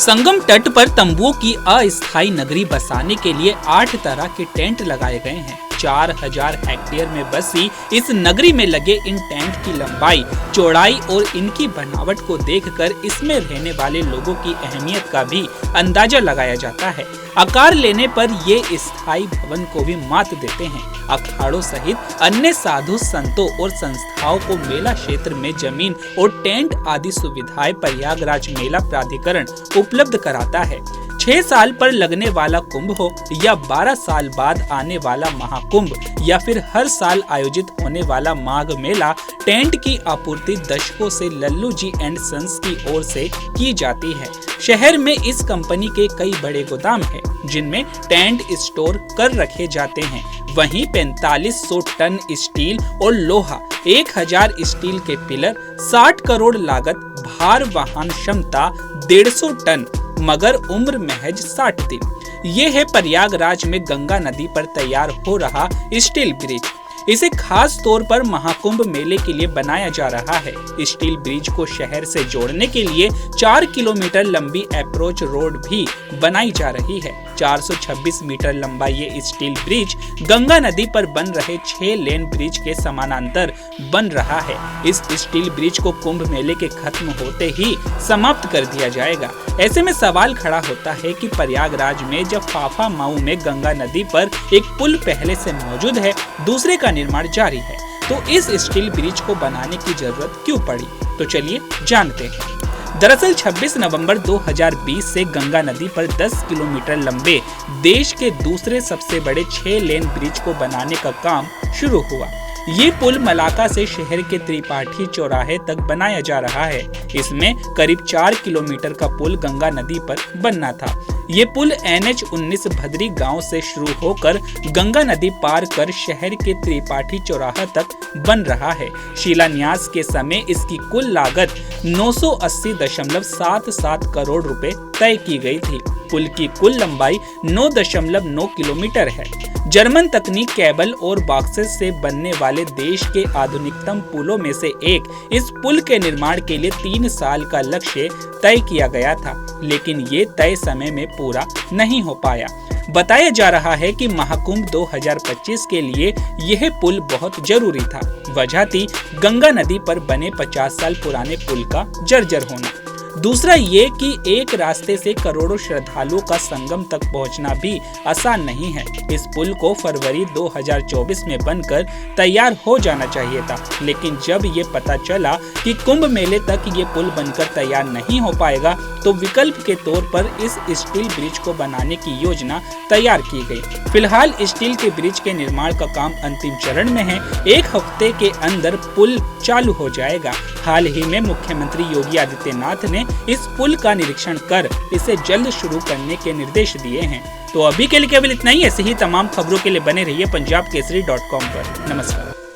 संगम तट पर तंबुओं की अस्थायी नगरी बसाने के लिए 8 तरह के टेंट लगाए गए हैं। 4000 हेक्टेयर में बसी इस नगरी में लगे इन टेंट की लंबाई, चौड़ाई और इनकी बनावट को देखकर इसमें रहने वाले लोगों की अहमियत का भी अंदाजा लगाया जाता है। आकार लेने पर ये स्थायी भवन को भी मात देते हैं। अखाड़ों सहित अन्य साधु संतों और संस्थाओं को मेला क्षेत्र में जमीन और टेंट आदि सुविधाएं प्रयागराज मेला प्राधिकरण उपलब्ध कराता है। 6 साल पर लगने वाला कुंभ हो या 12 साल बाद आने वाला महाकुंभ या फिर हर साल आयोजित होने वाला माघ मेला, टेंट की आपूर्ति दशकों से लल्लू जी एंड सन्स की ओर से की जाती है। शहर में इस कंपनी के कई बड़े गोदाम हैं, जिनमें टेंट स्टोर कर रखे जाते हैं। वहीं 4500 टन स्टील और लोहा, 1000 स्टील के पिलर, 60 करोड़ लागत, भार वाहन क्षमता 150 टन, मगर उम्र महज 60 दिन। ये है प्रयागराज में गंगा नदी पर तैयार हो रहा स्टील ब्रिज। इसे खास तौर पर महाकुंभ मेले के लिए बनाया जा रहा है। स्टील ब्रिज को शहर से जोड़ने के लिए 4 किलोमीटर लंबी अप्रोच रोड भी बनाई जा रही है। 426 मीटर लंबा ये स्टील ब्रिज गंगा नदी पर बन रहे 6 लेन ब्रिज के समानांतर बन रहा है। इस स्टील ब्रिज को कुंभ मेले के खत्म होते ही समाप्त कर दिया जाएगा। ऐसे में सवाल खड़ा होता है कि प्रयागराज में जब फाफा माऊ में गंगा नदी पर एक पुल पहले से मौजूद है, दूसरे का निर्माण जारी है, तो इस स्टील ब्रिज को बनाने की जरूरत क्यों पड़ी? तो चलिए जानते हैं। दरअसल 26 नवंबर 2020 से गंगा नदी पर 10 किलोमीटर लंबे देश के दूसरे सबसे बड़े 6 लेन ब्रिज को बनाने का काम शुरू हुआ। ये पुल मलाका से शहर के त्रिपाठी चौराहे तक बनाया जा रहा है। इसमें करीब 4 किलोमीटर का पुल गंगा नदी पर बनना था। ये पुल NH-19 भदरी गांव से शुरू होकर गंगा नदी पार कर शहर के त्रिपाठी चौराहा तक बन रहा है। शिलान्यास के समय इसकी कुल लागत 980.77 करोड़ रुपए तय की गई थी। पुल की कुल लंबाई 9.9 किलोमीटर है। जर्मन तकनीक केबल और बॉक्सेस से बनने वाले देश के आधुनिकतम पुलों में से एक इस पुल के निर्माण के लिए 3 साल का लक्ष्य तय किया गया था, लेकिन ये तय समय में पूरा नहीं हो पाया। बताया जा रहा है कि महाकुंभ 2025 के लिए यह पुल बहुत जरूरी था। वजह थी गंगा नदी पर बने 50 साल पुराने पुल का जर्जर होना। दूसरा ये कि एक रास्ते से करोड़ों श्रद्धालुओं का संगम तक पहुंचना भी आसान नहीं है। इस पुल को फरवरी 2024 में बनकर तैयार हो जाना चाहिए था, लेकिन जब ये पता चला कि कुंभ मेले तक ये पुल बनकर तैयार नहीं हो पाएगा, तो विकल्प के तौर पर इस स्टील ब्रिज को बनाने की योजना तैयार की गई। फिलहाल स्टील के ब्रिज के निर्माण का काम अंतिम चरण में है। 1 हफ्ते के अंदर पुल चालू हो जाएगा। हाल ही में मुख्यमंत्री योगी आदित्यनाथ ने इस पुल का निरीक्षण कर इसे जल्द शुरू करने के निर्देश दिए हैं। तो अभी के लिए केवल इतना ही। ऐसे ही तमाम खबरों के लिए बने रहिए punjabkesari.com पर। नमस्कार।